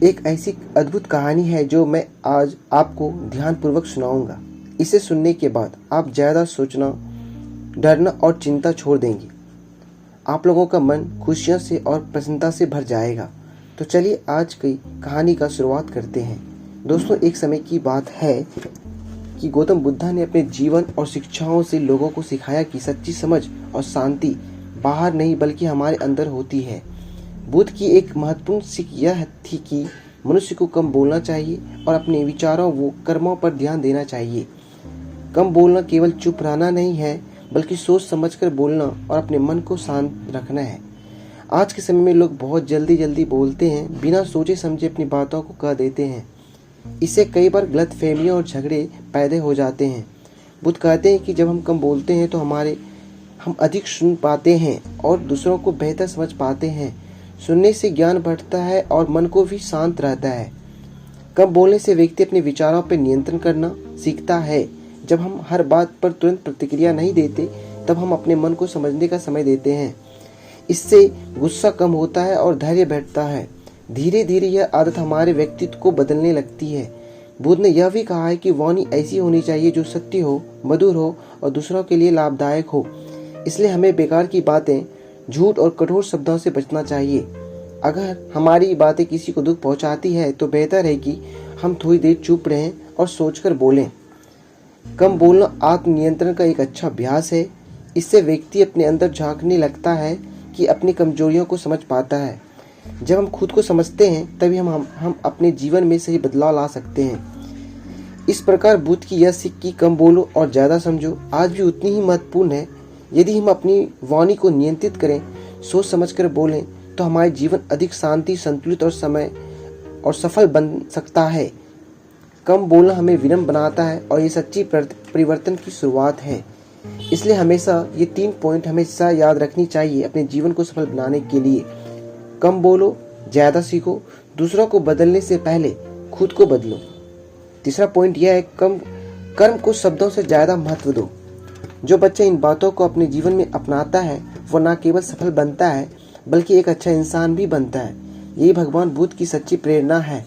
एक ऐसी अद्भुत कहानी है जो मैं आज आपको ध्यानपूर्वक सुनाऊंगा। इसे सुनने के बाद आप ज़्यादा सोचना, डरना और चिंता छोड़ देंगे। आप लोगों का मन खुशियों से और प्रसन्नता से भर जाएगा। तो चलिए आज की कहानी का शुरुआत करते हैं। दोस्तों, एक समय की बात है कि गौतम बुद्धा ने अपने जीवन और शिक्षाओं से लोगों को सिखाया कि सच्ची समझ और शांति बाहर नहीं बल्कि हमारे अंदर होती है। बुद्ध की एक महत्वपूर्ण सीख यह थी कि मनुष्य को कम बोलना चाहिए और अपने विचारों व कर्मों पर ध्यान देना चाहिए। कम बोलना केवल चुप रहना नहीं है, बल्कि सोच समझकर बोलना और अपने मन को शांत रखना है। आज के समय में लोग बहुत जल्दी बोलते हैं, बिना सोचे समझे अपनी बातों को कह देते हैं। इससे कई बार गलतफहमियां और झगड़े पैदा हो जाते हैं। बुद्ध कहते हैं कि जब हम कम बोलते हैं तो हम अधिक सुन पाते हैं और दूसरों को बेहतर समझ पाते हैं। सुनने से ज्ञान बढ़ता है और मन को भी शांत रहता है। कम बोलने से व्यक्ति अपने विचारों पर नियंत्रण करना सीखता है। जब हम हर बात पर तुरंत प्रतिक्रिया नहीं देते, तब हम अपने मन को समझने का समय देते हैं। इससे गुस्सा कम होता है और धैर्य बढ़ता है। धीरे धीरे यह आदत हमारे व्यक्तित्व को बदलने लगती है। बुद्ध ने यह भी कहा है कि वाणी ऐसी होनी चाहिए जो सत्य हो, मधुर हो और दूसरों के लिए लाभदायक हो। इसलिए हमें बेकार की बातें, झूठ और कठोर शब्दों से बचना चाहिए। अगर हमारी बातें किसी को दुख पहुंचाती है तो बेहतर है कि हम थोड़ी देर चुप रहें और सोचकर बोलें। कम बोलना आत्मनियंत्रण का एक अच्छा अभ्यास है। इससे व्यक्ति अपने अंदर झांकने लगता है कि अपनी कमजोरियों को समझ पाता है। जब हम खुद को समझते हैं तभी हम अपने जीवन में सही बदलाव ला सकते हैं। इस प्रकार बुद्ध की यह सीख कि कम बोलो और ज़्यादा समझो आज भी उतनी ही महत्वपूर्ण है। यदि हम अपनी वाणी को नियंत्रित करें, सोच समझकर बोलें, तो हमारा जीवन अधिक शांति, संतुलित और समय और सफल बन सकता है। कम बोलना हमें विनम्र बनाता है और ये सच्ची परिवर्तन की शुरुआत है। इसलिए हमेशा ये 3 पॉइंट हमेशा याद रखनी चाहिए अपने जीवन को सफल बनाने के लिए। कम बोलो, ज़्यादा सीखो, दूसरों को बदलने से पहले खुद को बदलो। तीसरा पॉइंट यह है, कर्म को शब्दों से ज़्यादा महत्व दो। जो बच्चा इन बातों को अपने जीवन में अपनाता है वो न केवल सफल बनता है बल्कि एक अच्छा इंसान भी बनता है। यही भगवान बुद्ध की सच्ची प्रेरणा है।